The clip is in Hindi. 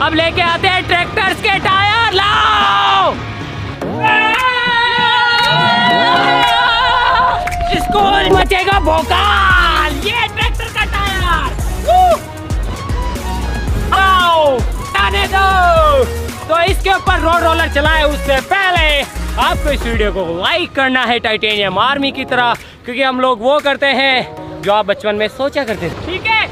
अब लेके आते हैं ट्रैक्टर्स के टायर, लाओ। स्कूल मचेगा भोकाल, ये ट्रैक्टर का टायर। आओ आने दो। तो इसके ऊपर रोड रोलर चलाए उससे पहले आपको इस वीडियो को लाइक करना है टाइटेनियम आर्मी की तरह, क्योंकि हम लोग वो करते हैं जो आप बचपन में सोचा करते थे, ठीक है।